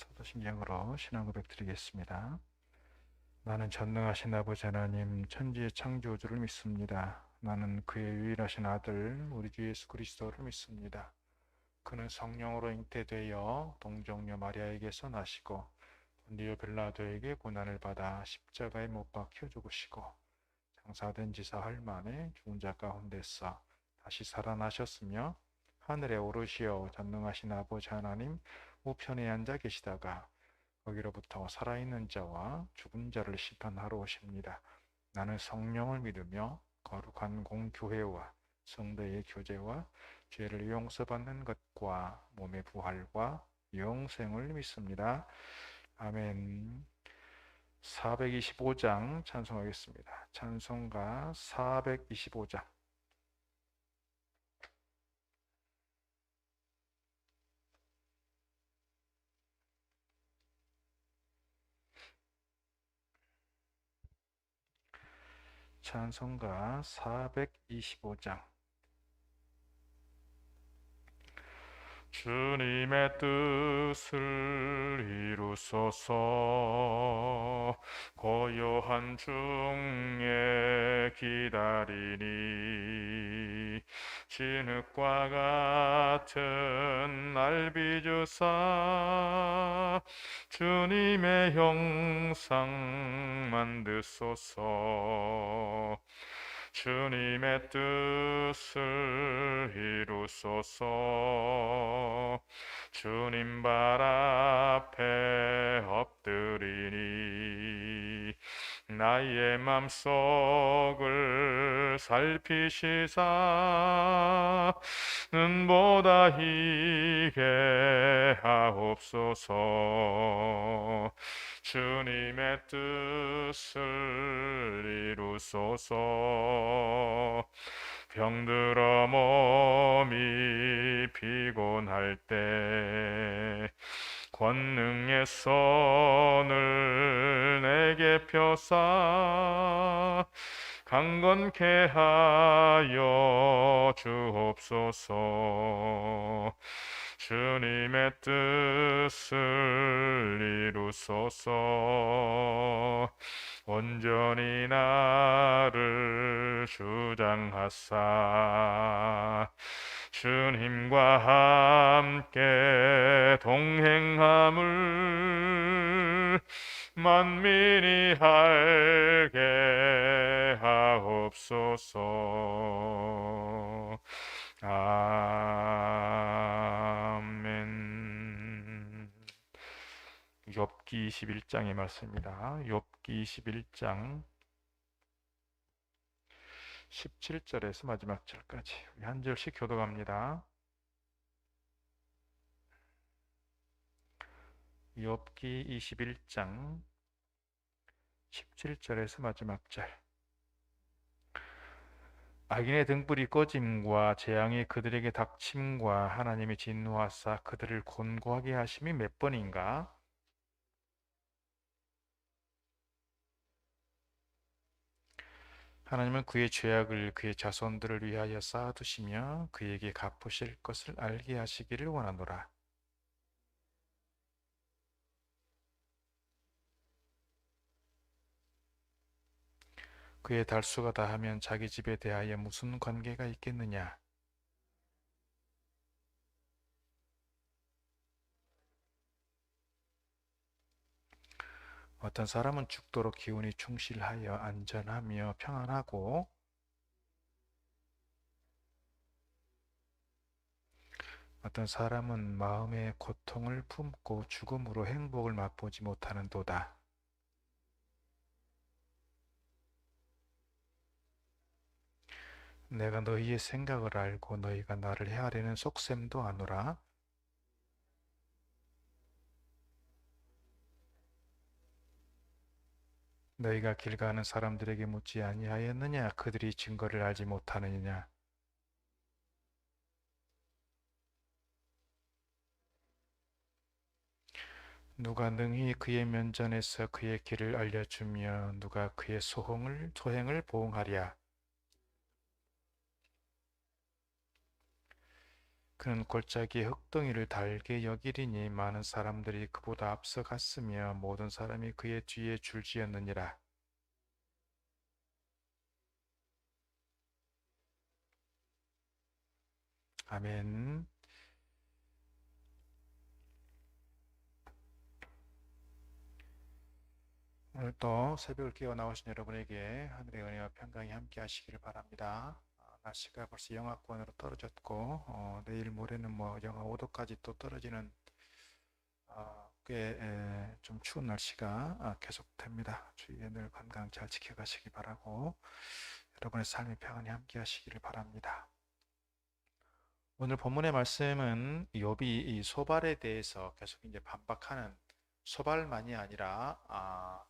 사도신경으로 신앙 고백 드리겠습니다. 나는 전능하신 아버지 하나님 천지의 창조주를 믿습니다. 나는 그의 유일하신 아들 우리 주 예수 그리스도를 믿습니다. 그는 성령으로 잉태되어 동정녀 마리아에게서 나시고 본디오 빌라도에게 고난을 받아 십자가에 못 박혀 죽으시고 장사된 지 사흘 만에 죽은 자 가운데서 다시 살아나셨으며 하늘에 오르시어 전능하신 아버지 하나님 우편에 앉아 계시다가 거기로부터 살아있는 자와 죽은 자를 심판하러 오십니다. 나는 성령을 믿으며 거룩한 공교회와 성도의 교제와 죄를 용서받는 것과 몸의 부활과 영생을 믿습니다. 아멘. 425장 찬송하겠습니다. 찬송가 425장. 찬송가 425장. 주님의 뜻을 이루소서. 고요한 중에 기다리니 진흙과 같은 날 비주사 주님의 형상 만드소서. 주님의 뜻을 이루소서. 주님 발 앞에 엎드리니 나의 맘속을 살피시사 눈보다 희게 하옵소서. 주님의 뜻을 이루소서. 병들어 몸이 피곤할 때 권능의 손을 내게 펴사 강건케 하여 주옵소서. 주님의 뜻을 이루소서. 온전히 나를 주장하사 주님과 함께 동행함을 만민이 알게 하옵소서. 아멘. 욥기 21장의 말씀입니다. 욥기 21장 17절에서 마지막 절까지 우리 한 절씩 교독합니다. 욥기 21장 17절에서 마지막 절. 악인의 등불이 꺼짐과 재앙이 그들에게 닥침과 하나님의 진노하사 그들을 곤고하게 하심이 몇 번인가? 하나님은 그의 죄악을 그의 자손들을 위하여 쌓아두시며 그에게 갚으실 것을 알게 하시기를 원하노라. 그의 달수가 다하면 자기 집에 대하여 무슨 관계가 있겠느냐? 어떤 사람은 죽도록 기운이 충실하여 안전하며 평안하고 어떤 사람은 마음의 고통을 품고 죽음으로 행복을 맛보지 못하는도다. 내가 너희의 생각을 알고 너희가 나를 헤아리는 속셈도 아노라. 너희가 길 가는 사람들에게 묻지 아니하였느냐? 그들이 증거를 알지 못하느냐? 누가 능히 그의 면전에서 그의 길을 알려주며 누가 그의 소행을 보응하랴? 그는 골짜기에 흙덩이를 달게 여기리니 많은 사람들이 그보다 앞서갔으며 모든 사람이 그의 뒤에 줄지었느니라. 아멘. 오늘 또 새벽을 깨어 나오신 여러분에게 하늘의 은혜와 평강이 함께 하시기를 바랍니다. 날씨가 벌써 영하권으로 떨어졌고 내일 모레는 뭐 영하 5도까지 또 떨어지는 꽤 좀 추운 날씨가 계속됩니다. 주위에 늘 건강 잘 지켜가시기 바라고 여러분의 삶의 평안이 함께 하시기를 바랍니다. 오늘 본문의 말씀은 욥이 이 소발에 대해서 계속 이제 반박하는, 소발만이 아니라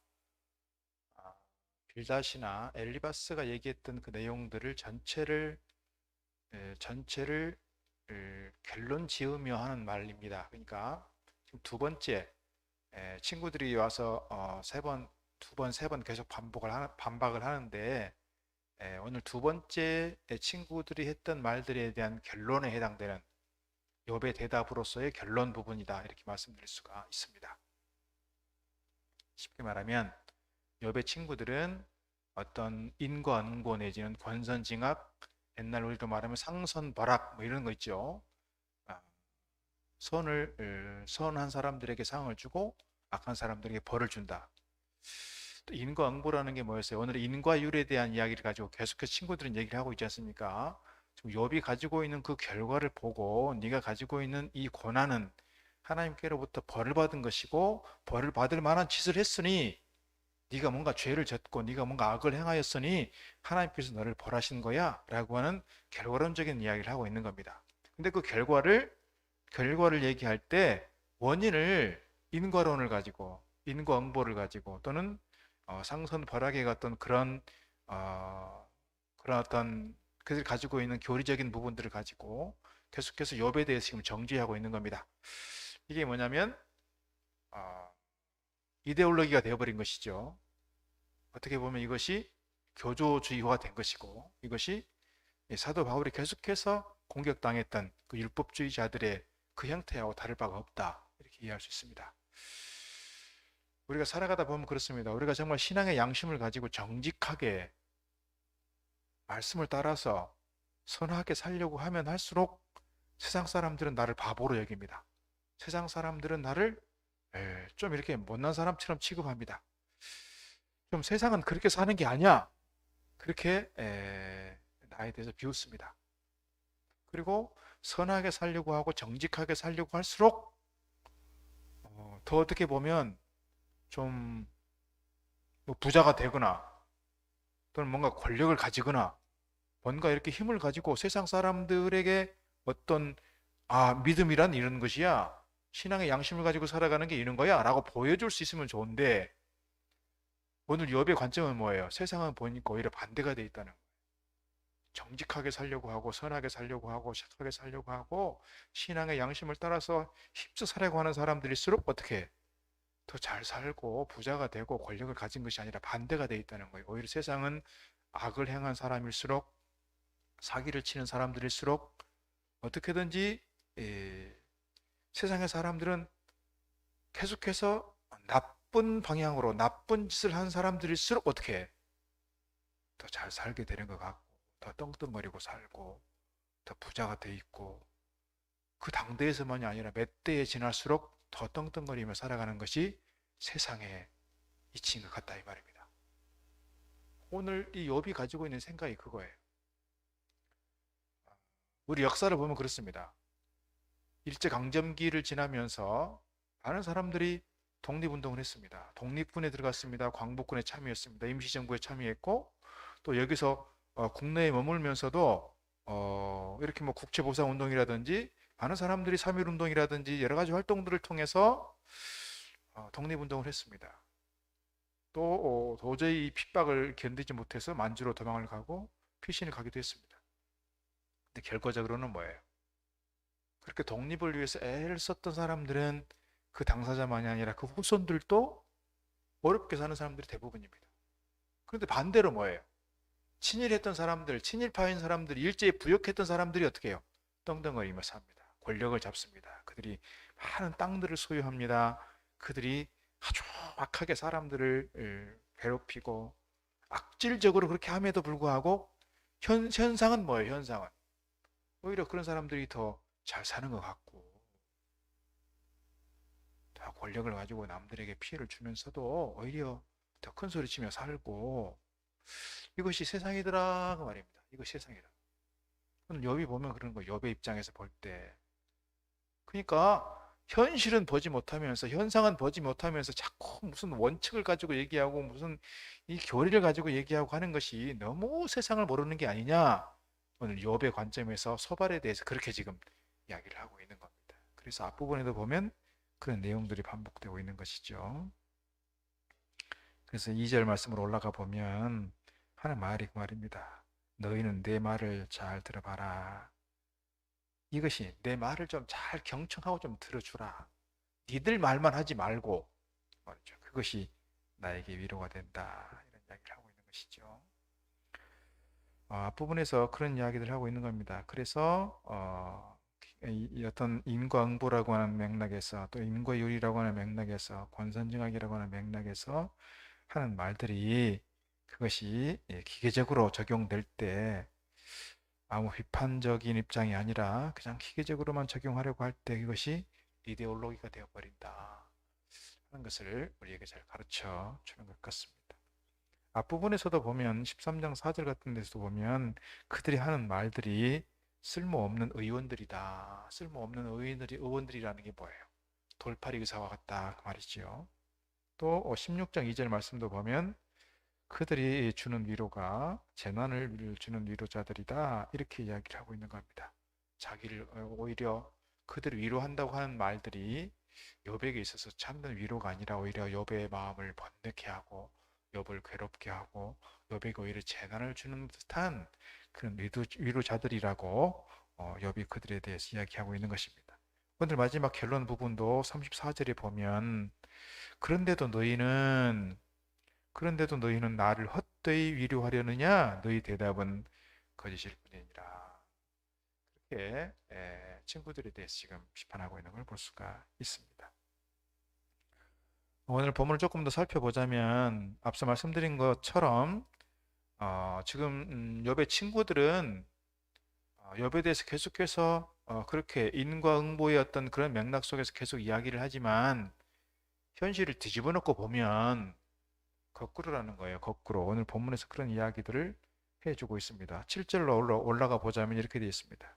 빌닷이나 엘리바스가 얘기했던 그 내용들을 전체를 결론 지으며 하는 말입니다. 그러니까 지금 두 번째, 친구들이 와서 두 번, 세 번 계속 반박을 하는데, 오늘 두 번째 친구들이 했던 말들에 대한 결론에 해당되는 욥의 대답으로서의 결론 부분이다, 이렇게 말씀드릴 수가 있습니다. 쉽게 말하면 욥의 친구들은 어떤 인과응보 내지는 권선징악, 옛날 우리로 말하면 상선벌악 뭐 이런 거 있죠. 선한 사람들에게 상을 주고 악한 사람들에게 벌을 준다. 또 인과응보라는 게 뭐였어요? 오늘 인과율에 대한 이야기를 가지고 계속해서 친구들은 얘기를 하고 있지 않습니까? 지금 욥이 가지고 있는 그 결과를 보고 네가 가지고 있는 이 고난은 하나님께로부터 벌을 받은 것이고 벌을 받을 만한 짓을 했으니, 네가 뭔가 죄를 졌고 네가 뭔가 악을 행하였으니 하나님께서 너를 벌하신 거야 라고 하는 결과론적인 이야기를 하고 있는 겁니다. 근데 그 결과를 얘기할 때 원인을 인과론을 가지고, 인과응보를 가지고, 또는 상선벌악에 같은 그런 어떤 그들이 가지고 있는 교리적인 부분들을 가지고 계속해서 욥에 대해서 지금 정죄하고 있는 겁니다. 이게 뭐냐면 이데올로기가 되어버린 것이죠. 어떻게 보면 이것이 교조주의화가 된 것이고, 이것이 사도 바울이 계속해서 공격당했던 그 율법주의자들의 그 형태하고 다를 바가 없다, 이렇게 이해할 수 있습니다. 우리가 살아가다 보면 그렇습니다. 우리가 정말 신앙의 양심을 가지고 정직하게 말씀을 따라서 선하게 살려고 하면 할수록 세상 사람들은 나를 바보로 여깁니다. 세상 사람들은 나를 좀 이렇게 못난 사람처럼 취급합니다. 좀 세상은 그렇게 사는 게 아니야, 그렇게 나에 대해서 비웃습니다. 그리고 선하게 살려고 하고 정직하게 살려고 할수록 더 어떻게 보면 좀 뭐 부자가 되거나 또는 뭔가 권력을 가지거나 뭔가 이렇게 힘을 가지고 세상 사람들에게 어떤 믿음이란 이런 것이야, 신앙의 양심을 가지고 살아가는 게 이런 거야 라고 보여줄 수 있으면 좋은데, 오늘 욥의 관점은 뭐예요? 세상은 보니까 오히려 반대가 돼 있다는 거예요. 정직하게 살려고 하고 선하게 살려고 하고 착하게 살려고 하고 신앙의 양심을 따라서 힘써 살려고 하는 사람들일수록 어떻게 더 잘 살고 부자가 되고 권력을 가진 것이 아니라 반대가 돼 있다는 거예요. 오히려 세상은 악을 행한 사람일수록, 사기를 치는 사람들일수록 어떻게든지 세상의 사람들은 계속해서 나쁜 방향으로 나쁜 짓을 한 사람들일수록 어떻게 더 잘 살게 되는 것 같고, 더 떵떵거리고 살고, 더 부자가 돼 있고, 그 당대에서만이 아니라 몇 대에 지날수록 더 떵떵거리며 살아가는 것이 세상의 이치인 것 같다, 이 말입니다. 오늘 이 욥이 가지고 있는 생각이 그거예요. 우리 역사를 보면 그렇습니다. 일제강점기를 지나면서 많은 사람들이 독립운동을 했습니다. 독립군에 들어갔습니다. 광복군에 참여했습니다. 임시정부에 참여했고, 또 여기서 국내에 머물면서도 이렇게 뭐 국채보상운동이라든지 많은 사람들이 3.1운동이라든지 여러 가지 활동들을 통해서 독립운동을 했습니다. 또 도저히 이 핍박을 견디지 못해서 만주로 도망을 가고 피신을 가기도 했습니다. 근데 결과적으로는 뭐예요? 그렇게 독립을 위해서 애를 썼던 사람들은 그 당사자만이 아니라 그 후손들도 어렵게 사는 사람들이 대부분입니다. 그런데 반대로 뭐예요? 친일했던 사람들, 친일파인 사람들, 일제에 부역했던 사람들이 어떻게 해요? 떵떵거리며 삽니다. 권력을 잡습니다. 그들이 많은 땅들을 소유합니다. 그들이 아주 악하게 사람들을 괴롭히고 악질적으로 그렇게 함에도 불구하고 현상은 뭐예요? 현상은 오히려 그런 사람들이 더 잘 사는 것 같고 다 권력을 가지고 남들에게 피해를 주면서도 오히려 더 큰 소리 치며 살고 이것이 세상이더라 그 말입니다. 이것이 세상이다. 오늘 욥이 보면 그런 거 욥의 입장에서 볼 때 그러니까 현실은 보지 못하면서 현상은 보지 못하면서 자꾸 무슨 원칙을 가지고 얘기하고 무슨 이 교리를 가지고 얘기하고 하는 것이 너무 세상을 모르는 게 아니냐. 오늘 욥의 관점에서 소발에 대해서 그렇게 지금 이야기를 하고 있는 겁니다. 그래서 앞부분에도 보면 그런 내용들이 반복되고 있는 것이죠. 그래서 2절 말씀으로 올라가 보면 하는 말이 그 말입니다. 너희는 내 말을 잘 들어봐라. 이것이 내 말을 좀 잘 경청하고 좀 들어주라. 니들 말만 하지 말고 말이죠. 그것이 나에게 위로가 된다. 이런 이야기를 하고 있는 것이죠. 앞부분에서 그런 이야기를 하고 있는 겁니다. 그래서 어떤 인과응보라고 하는 맥락에서 또 인과요리라고 하는 맥락에서 권선징악이라고 하는 맥락에서 하는 말들이 그것이 기계적으로 적용될 때 아무 비판적인 입장이 아니라 그냥 기계적으로만 적용하려고 할 때 그것이 이데올로기가 되어버린다 하는 것을 우리에게 잘 가르쳐 주는 것 같습니다. 앞부분에서도 보면 13장 4절 같은 데서도 보면 그들이 하는 말들이 쓸모없는 의원들이다. 쓸모없는 의원들이라는 게 뭐예요? 돌팔이 의사와 같다 그 말이죠. 또 16장 2절 말씀도 보면 그들이 주는 위로가 재난을 주는 위로자들이다 이렇게 이야기를 하고 있는 겁니다. 자기를 오히려 그들을 위로한다고 하는 말들이 욥에게 있어서 참된 위로가 아니라 오히려 욥의 마음을 번뇌케 하고 욥을 괴롭게 하고 욥에게 오히려 재난을 주는 듯한 그런 위로자들이라고 욥이 그들에 대해서 이야기하고 있는 것입니다. 오늘 마지막 결론 부분도 34절에 보면 그런데도 너희는 나를 헛되이 위로하려느냐? 너희 대답은 거짓일 뿐이니라. 그렇게 친구들에 대해서 지금 비판하고 있는 걸 볼 수가 있습니다. 오늘 본문을 조금 더 살펴보자면 앞서 말씀드린 것처럼 지금 욥의 친구들은 욥에 대해서 계속해서 그렇게 인과응보의 어떤 그런 맥락 속에서 계속 이야기를 하지만 현실을 뒤집어 놓고 보면 거꾸로라는 거예요. 거꾸로. 오늘 본문에서 그런 이야기들을 해주고 있습니다. 7절로 올라가 보자면 이렇게 되어 있습니다.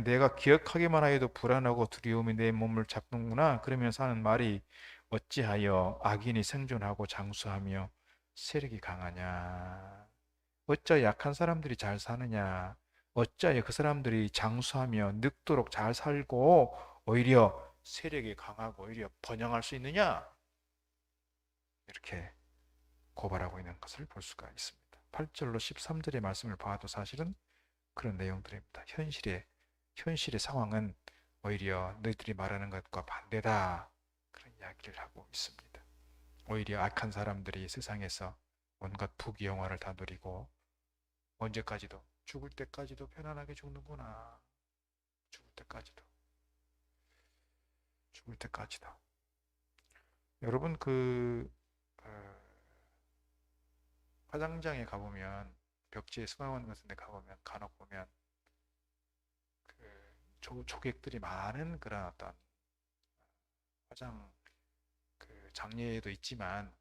내가 기억하기만 하여도 불안하고 두려움이 내 몸을 잡는구나. 그러면서 하는 말이 어찌하여 악인이 생존하고 장수하며 세력이 강하냐. 어찌하여 약한 사람들이 잘 사느냐. 어찌하여 그 사람들이 장수하며 늙도록 잘 살고 오히려 세력이 강하고 오히려 번영할 수 있느냐. 이렇게 고발하고 있는 것을 볼 수가 있습니다. 8절로 13절의 말씀을 봐도 사실은 그런 내용들입니다. 현실의 상황은 오히려 너희들이 말하는 것과 반대다. 그런 이야기를 하고 있습니다. 오히려 악한 사람들이 세상에서 온갖 부귀영화를 다 누리고 언제까지도 죽을 때까지도 편안하게 죽는구나. 죽을 때까지도. 여러분 어, 화장장에 가보면 벽지에 수강원 같은 데 가보면 간혹 보면 조객들이 많은 그런 어떤 화장 장례도 있지만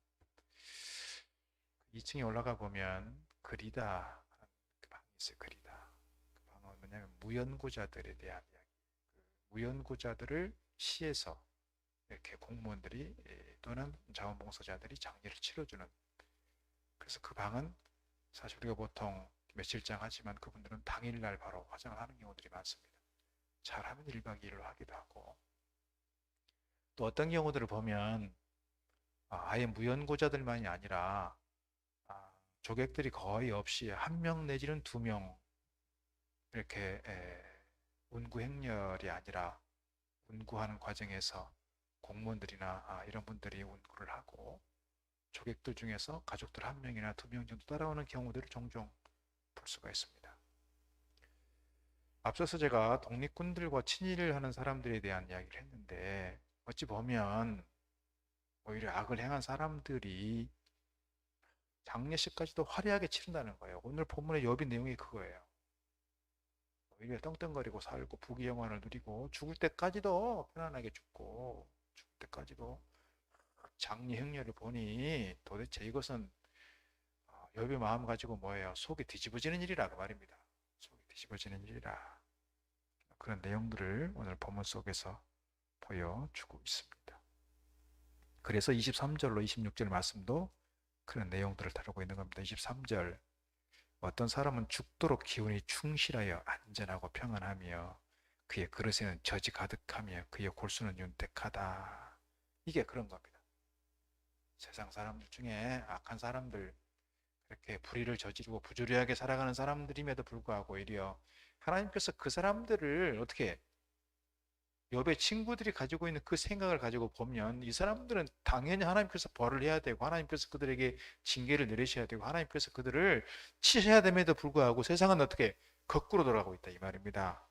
2층에 올라가 보면 그리다 하는 그 방이 있어요. 그리다. 그 방은 뭐냐면 무연고자들에 대한 이야기. 무연고자들을 시에서 이렇게 공무원들이 또는 자원봉사자들이 장례를 치러주는 그래서 그 방은 사실 우리가 보통 며칠장 하지만 그분들은 당일날 바로 화장을 하는 경우들이 많습니다. 잘하면 1박 2일로 하기도 하고 또 어떤 경우들을 보면 아예 무연고자들만이 아니라 조객들이 거의 없이 1명 내지는 2명 이렇게 운구행렬이 아니라 운구하는 과정에서 공무원들이나 이런 분들이 운구를 하고 조객들 중에서 가족들 1명이나 2명 정도 따라오는 경우들을 종종 볼 수가 있습니다. 앞서서 제가 독립군들과 친일을 하는 사람들에 대한 이야기를 했는데 어찌 보면 오히려 악을 행한 사람들이 장례식까지도 화려하게 치른다는 거예요. 오늘 본문의 여비 내용이 그거예요. 오히려 떵떵거리고 살고 부귀영화를 누리고 죽을 때까지도 편안하게 죽고 죽을 때까지도 장례 행렬을 보니 도대체 이것은 여비 마음 가지고 뭐예요? 속이 뒤집어지는 일이라 그 말입니다. 속이 뒤집어지는 일이라. 그런 내용들을 오늘 본문 속에서 보여주고 있습니다. 그래서 23절로 26절 말씀도 그런 내용들을 다루고 있는 겁니다. 23절 어떤 사람은 죽도록 기운이 충실하여 안전하고 평안하며 그의 그릇에는 젖이 가득하며 그의 골수는 윤택하다. 이게 그런 겁니다. 세상 사람들 중에 악한 사람들, 그렇게 불의를 저지르고 부조리하게 살아가는 사람들임에도 불구하고 오히려 하나님께서 그 사람들을 어떻게 욥의 친구들이 가지고 있는 그 생각을 가지고 보면 이 사람들은 당연히 하나님께서 벌을 해야 되고 하나님께서 그들에게 징계를 내리셔야 되고 하나님께서 그들을 치셔야 됨에도 불구하고 세상은 어떻게 거꾸로 돌아가고 있다 이 말입니다.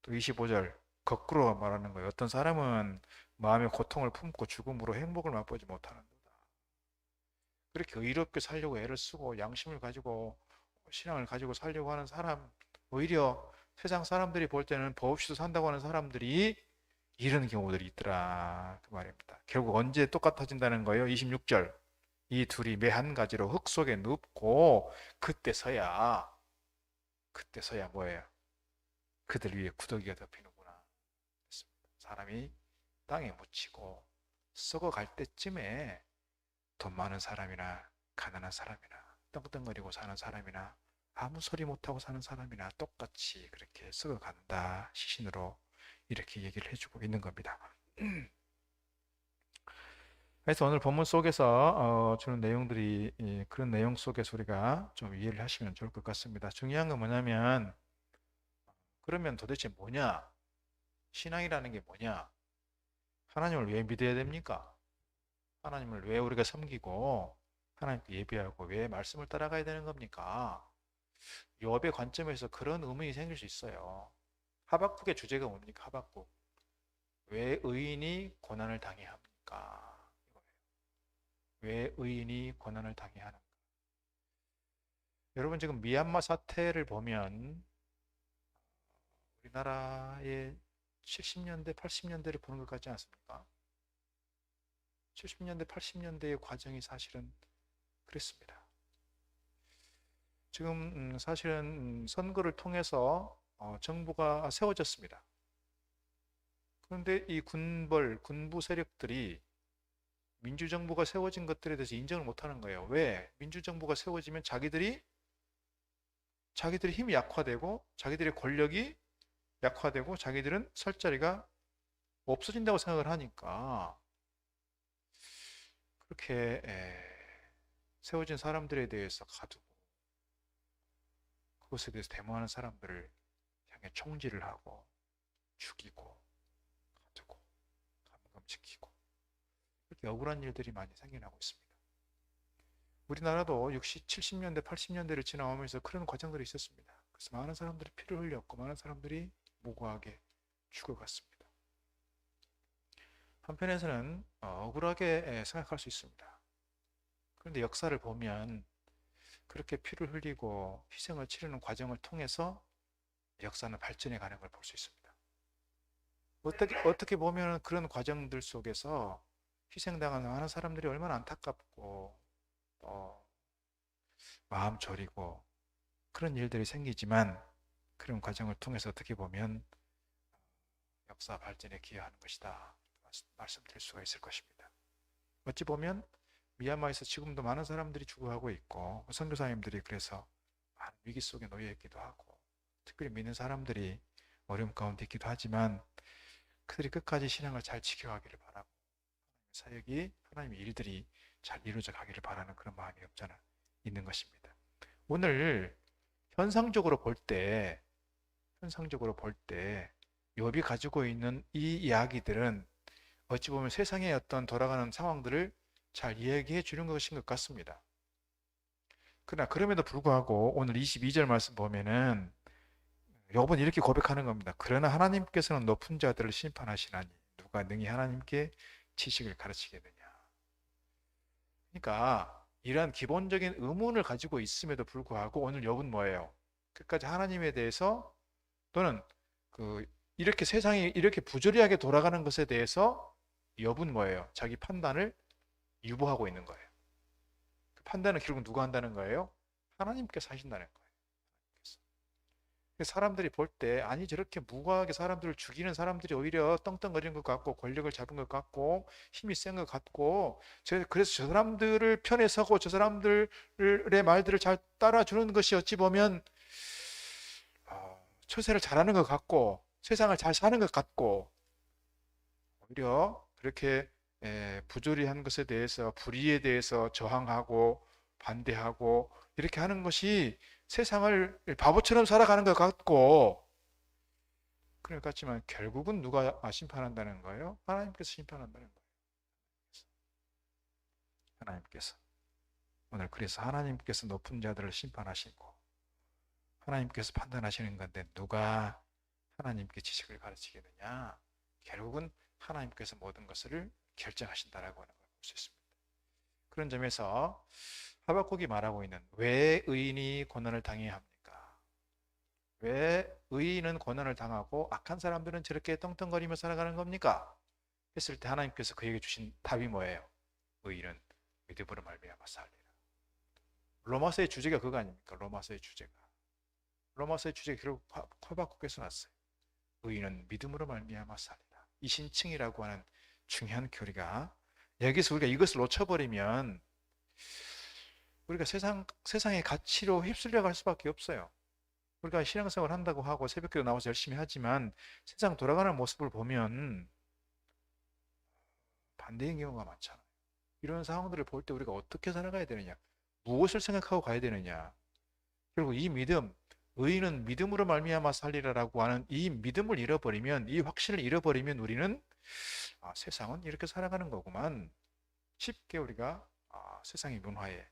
또 25절 거꾸로 말하는 거예요. 어떤 사람은 마음의 고통을 품고 죽음으로 행복을 맛보지 못하는도다. 그렇게 의롭게 살려고 애를 쓰고 양심을 가지고 신앙을 가지고 살려고 하는 사람 오히려 세상 사람들이 볼 때는 법 없이도 산다고 하는 사람들이 이런 경우들이 있더라 그 말입니다. 결국 언제 똑같아진다는 거예요? 26절 이 둘이 매 한 가지로 흙 속에 눕고 그때서야 뭐예요? 그들 위에 구더기가 덮이는구나. 사람이 땅에 묻히고 썩어갈 때쯤에 돈 많은 사람이나 가난한 사람이나 떵떵거리고 사는 사람이나 아무 소리 못하고 사는 사람이나 똑같이 그렇게 썩어간다. 시신으로 이렇게 얘기를 해주고 있는 겁니다. 그래서 오늘 본문 속에서 주는 내용들이 그런 내용 속에서 우리가 좀 이해를 하시면 좋을 것 같습니다. 중요한 건 뭐냐면 그러면 도대체 뭐냐? 신앙이라는 게 뭐냐? 하나님을 왜 믿어야 됩니까? 하나님을 왜 우리가 섬기고 하나님께 예배하고 왜 말씀을 따라가야 되는 겁니까? 욥의 관점에서 그런 의문이 생길 수 있어요. 하박국의 주제가 뭡니까? 하박국. 왜 의인이 고난을 당해야 합니까? 왜 의인이 고난을 당해야 하는가? 여러분 지금 미얀마 사태를 보면 우리나라의 70년대, 80년대를 보는 것 같지 않습니까? 70년대, 80년대의 과정이 사실은 그랬습니다. 지금 사실은 선거를 통해서 정부가 세워졌습니다. 그런데 이 군부 세력들이 민주정부가 세워진 것들에 대해서 인정을 못하는 거예요. 왜? 민주정부가 세워지면 자기들이 힘이 약화되고 자기들의 권력이 약화되고 자기들은 설 자리가 없어진다고 생각을 하니까 그렇게 세워진 사람들에 대해서 가두고 그것에 대해서 데모하는 사람들을 향해 총질을 하고 죽이고 가두고 감금시키고 그렇게 억울한 일들이 많이 생겨나고 있습니다. 우리나라도 60, 70년대, 80년대를 지나오면서 그런 과정들이 있었습니다. 그래서 많은 사람들이 피를 흘렸고 많은 사람들이 무고하게 죽어갔습니다. 한편에서는 억울하게 생각할 수 있습니다. 그런데 역사를 보면 그렇게 피를 흘리고 희생을 치르는 과정을 통해서 역사는 발전해 가는 걸 볼 수 있습니다. 어떻게 보면 그런 과정들 속에서 희생당하는 많은 사람들이 얼마나 안타깝고 마음 저리고 그런 일들이 생기지만 그런 과정을 통해서 어떻게 보면 역사 발전에 기여하는 것이다 말씀드릴 수가 있을 것입니다. 어찌 보면 미얀마에서 지금도 많은 사람들이 죽어가고 있고 선교사님들이 그래서 많은 위기 속에 놓여 있기도 하고 특별히 믿는 사람들이 어려움 가운데 있기도 하지만 그들이 끝까지 신앙을 잘 지켜가기를 바라고 사역이 하나님의 일들이 잘 이루어져 가기를 바라는 그런 마음이 없잖아 있는 것입니다. 오늘 현상적으로 볼 때 욥이 가지고 있는 이 이야기들은 어찌 보면 세상의 어떤 돌아가는 상황들을 잘 이야기해 주는 것인 것 같습니다. 그러나 그럼에도 불구하고 오늘 22절 말씀 보면은 욥은 이렇게 고백하는 겁니다. 그러나 하나님께서는 높은 자들을 심판하시나니 누가 능히 하나님께 지식을 가르치겠느냐. 그러니까 이러한 기본적인 의문을 가지고 있음에도 불구하고 오늘 욥은 뭐예요? 끝까지 하나님에 대해서 또는 그 이렇게 세상이 이렇게 부조리하게 돌아가는 것에 대해서 욥은 뭐예요? 자기 판단을 유보하고 있는 거예요. 그 판단은 결국 누가 한다는 거예요? 하나님께서 하신다는 거예요. 사람들이 볼 때 아니 저렇게 무고하게 사람들을 죽이는 사람들이 오히려 떵떵거리는 것 같고 권력을 잡은 것 같고 힘이 센 것 같고 그래서 저 사람들을 편에 서고 저 사람들의 말들을 잘 따라주는 것이 어찌 보면 처세를 잘하는 것 같고 세상을 잘 사는 것 같고 오히려 그렇게 부조리한 것에 대해서 불의에 대해서 저항하고 반대하고 이렇게 하는 것이 세상을 바보처럼 살아가는 것 같고 그럴 것 같지만 결국은 누가 심판한다는 거예요? 하나님께서 심판한다는 거예요. 하나님께서 오늘 그래서 하나님께서 높은 자들을 심판하시고 하나님께서 판단하시는 건데 누가 하나님께 지식을 가르치겠느냐? 결국은 하나님께서 모든 것을 결정하신다라고 하는 걸 볼 수 있습니다. 그런 점에서 하박국이 말하고 있는 왜 의인이 고난을 당해야 합니까? 왜 의인은 고난을 당하고 악한 사람들은 저렇게 떵떵거리며 살아가는 겁니까? 했을 때 하나님께서 그에게 주신 답이 뭐예요? 의인은 믿음으로 말미암아 살리라. 로마서의 주제가 그거 아닙니까? 로마서의 주제가 결국 하박국에서 났어요. 의인은 믿음으로 말미암아 살리라. 이 신칭이라고 하는 중요한 교리가 여기서 우리가 이것을 놓쳐버리면 우리가 세상의 가치로 휩쓸려 갈 수밖에 없어요. 우리가 신앙생활 한다고 하고 새벽기도 나와서 열심히 하지만 세상 돌아가는 모습을 보면 반대인 경우가 많잖아요. 이런 상황들을 볼 때 우리가 어떻게 살아가야 되느냐, 무엇을 생각하고 가야 되느냐. 결국 이 믿음, 의인은 믿음으로 말미암아 살리라라고 하는 이 믿음을 잃어버리면, 이 확신을 잃어버리면 우리는 세상은 이렇게 살아가는 거구만. 쉽게 우리가 세상의 문화에,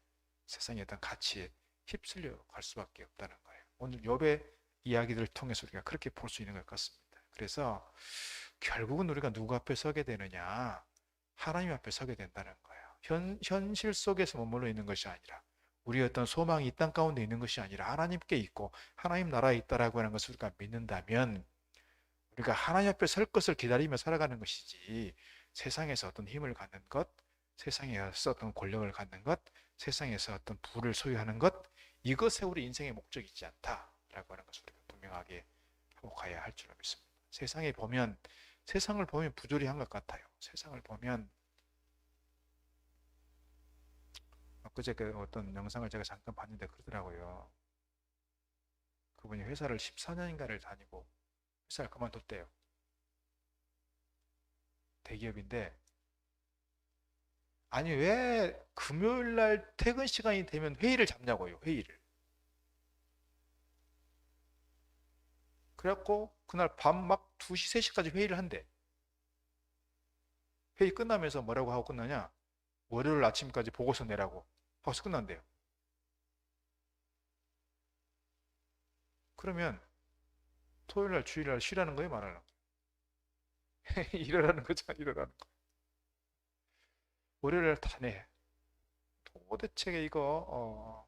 세상의 어떤 가치에 휩쓸려 갈 수밖에 없다는 거예요. 오늘 욥의 이야기들을 통해서 우리가 그렇게 볼 수 있는 것 같습니다. 그래서 결국은 우리가 누구 앞에 서게 되느냐? 하나님 앞에 서게 된다는 거예요. 현실 속에서 머물러 있는 것이 아니라 우리의 어떤 소망이 이 땅 가운데 있는 것이 아니라 하나님께 있고 하나님 나라에 있다라고 하는 것을 우리가 믿는다면 우리가 하나님 앞에 설 것을 기다리며 살아가는 것이지 세상에서 어떤 힘을 갖는 것, 세상에서 어떤 권력을 갖는 것, 세상에서 어떤 부를 소유하는 것, 이것에 우리 인생의 목적이 있지 않다라고 하는 것을 우리가 분명하게 하고 가야 할 줄로 믿습니다. 세상을 보면 부조리한 것 같아요. 세상을 보면 엊그제 그 어떤 영상을 제가 잠깐 봤는데 그러더라고요. 그분이 회사를 14년인가를 다니고 회사를 그만뒀대요. 대기업인데 아니 왜 금요일 날 퇴근 시간이 되면 회의를 잡냐고요. 회의를. 그래갖고 그날 밤 막 2시, 3시까지 회의를 한대. 회의 끝나면서 뭐라고 하고 끝나냐? 월요일 아침까지 보고서 내라고 하고서 끝난대요. 그러면 토요일 날, 주일 날 쉬라는 거예요, 말하는 거예요? 일하라는 거잖아, 일하라는 거. 월요일 날 다 내. 도대체 이거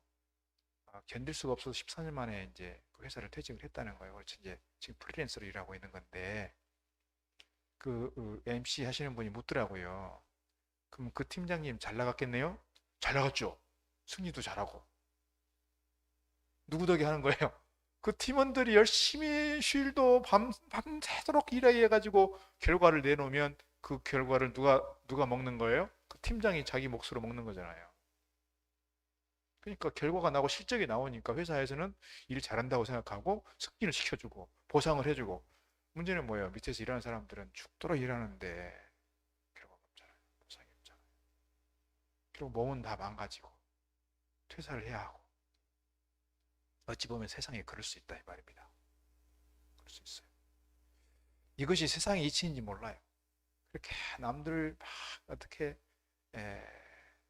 견딜 수가 없어서 14년 만에 이제 그 회사를 퇴직을 했다는 거예요. 그래서 이제 지금 프리랜서로 일하고 있는 건데 그 MC 하시는 분이 묻더라고요. 그럼 그 팀장님 잘 나갔겠네요? 잘 나갔죠. 승리도 잘하고. 누구 덕에 하는 거예요? 그 팀원들이 열심히 쉴도 밤새도록 일해가지고 결과를 내놓으면 그 결과를 누가 먹는 거예요? 그 팀장이 자기 몫으로 먹는 거잖아요. 그러니까 결과가 나고 실적이 나오니까 회사에서는 일 잘한다고 생각하고 승진을 시켜주고 보상을 해주고 문제는 뭐예요? 밑에서 일하는 사람들은 죽도록 일하는데 결과가 없잖아요. 보상이 없잖아요. 결국 몸은 다 망가지고 퇴사를 해야 하고 어찌 보면 세상에 그럴 수 있다 이 말입니다. 그럴 수 있어요. 이것이 세상의 이치인지 몰라요. 그렇게 남들 막 어떻게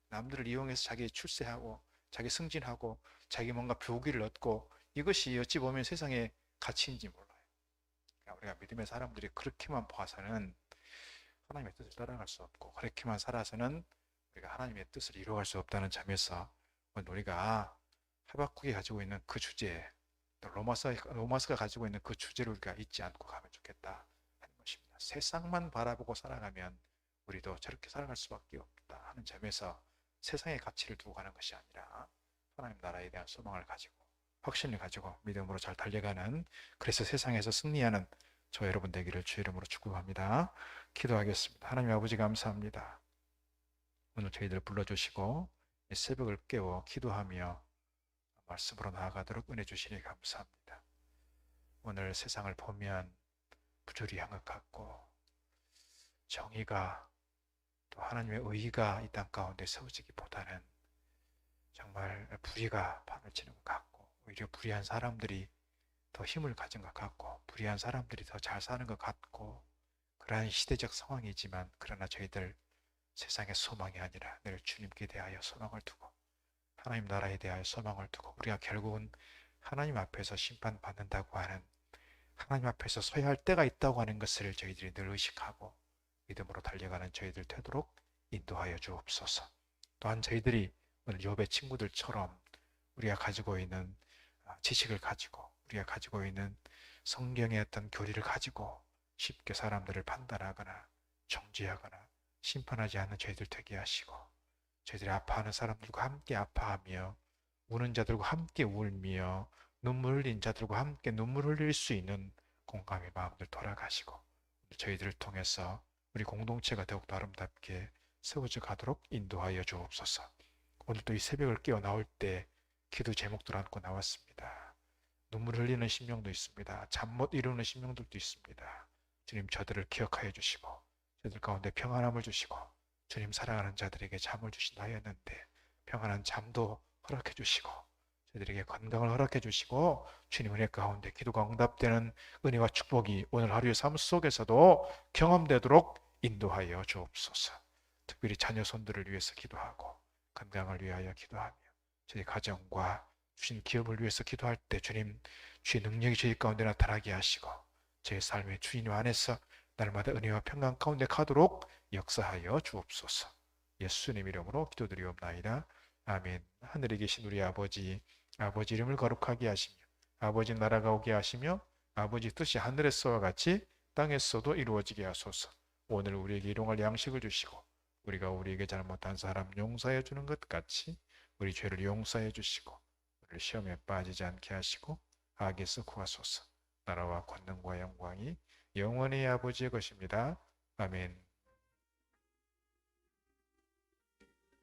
남들을 이용해서 자기 출세하고 자기 승진하고 자기 뭔가 표기를 얻고 이것이 어찌 보면 세상의 가치인지 몰라요. 그러니까 우리가 믿음의 사람들이 그렇게만 봐서는 하나님의 뜻을 따라갈 수 없고, 그렇게만 살아서는 우리가 하나님의 뜻을 이루어갈 수 없다는 점에서 오늘 우리가 하박국이 가지고 있는 그 주제, 또 로마서가 가지고 있는 그 주제를 우리가 잊지 않고 가면 좋겠다 하는 것입니다. 세상만 바라보고 살아가면 우리도 저렇게 살아갈 수밖에 없다 하는 점에서 세상의 가치를 두고 가는 것이 아니라 하나님 나라에 대한 소망을 가지고 확신을 가지고 믿음으로 잘 달려가는, 그래서 세상에서 승리하는 저 여러분 되기를 주의 이름으로 축복합니다. 기도하겠습니다. 하나님 아버지 감사합니다. 오늘 저희들 불러주시고 이 새벽을 깨워 기도하며 말씀으로 나아가도록 은혜 주시니 감사합니다. 오늘 세상을 보면 부조리한 것 같고, 정의가 또 하나님의 의의가 이 땅 가운데 세워지기보다는 정말 불의가 판을 치는 것 같고, 오히려 불의한 사람들이 더 힘을 가진 것 같고, 불의한 사람들이 더 잘 사는 것 같고, 그러한 시대적 상황이지만, 그러나 저희들 세상의 소망이 아니라 늘 주님께 대하여 소망을 두고 하나님 나라에 대하여 소망을 두고, 우리가 결국은 하나님 앞에서 심판받는다고 하는, 하나님 앞에서 서야 할 때가 있다고 하는 것을 저희들이 늘 의식하고 믿음으로 달려가는 저희들 되도록 인도하여 주옵소서. 또한 저희들이 오늘 욥의 친구들처럼 우리가 가지고 있는 지식을 가지고, 우리가 가지고 있는 성경의 어떤 교리를 가지고 쉽게 사람들을 판단하거나 정죄하거나 심판하지 않는 저희들 되게 하시고, 저희들이 아파하는 사람들과 함께 아파하며 우는 자들과 함께 울며 눈물 흘린 자들과 함께 눈물 흘릴 수 있는 공감의 마음들 돌아가시고, 저희들을 통해서 우리 공동체가 더욱더 아름답게 세워져 가도록 인도하여 주옵소서. 오늘도 이 새벽을 깨어 나올 때 기도 제목들 안고 나왔습니다. 눈물 흘리는 심령도 있습니다. 잠 못 이루는 심령들도 있습니다. 주님, 저들을 기억하여 주시고 저들 가운데 평안함을 주시고, 주님 사랑하는 자들에게 잠을 주신다 하였는데 평안한 잠도 허락해 주시고, 저들에게 건강을 허락해 주시고, 주님 은혜 가운데 기도가 응답되는 은혜와 축복이 오늘 하루의 삶 속에서도 경험되도록 인도하여 주옵소서. 특별히 자녀 손들을 위해서 기도하고 건강을 위하여 기도하며 저희 가정과 주신 기업을 위해서 기도할 때 주님, 주의 능력이 저희 가운데 나타나게 하시고 저희 삶의 주님 안에서 날마다 은혜와 평강 가운데 가도록 역사하여 주옵소서. 예수님 이름으로 기도드리옵나이다. 아멘. 하늘에 계신 우리 아버지, 아버지 이름을 거룩하게 하시며 아버지 나라가 오게 하시며 아버지 뜻이 하늘에서와 같이 땅에서도 이루어지게 하소서. 오늘 우리에게 일용할 양식을 주시고 우리가 우리에게 잘못한 사람 용서해 주는 것 같이 우리 죄를 용서해 주시고 우리를 시험에 빠지지 않게 하시고 악에서 구하소서. 나라와 권능과 영광이 영원히 아버지의 것입니다. 아멘.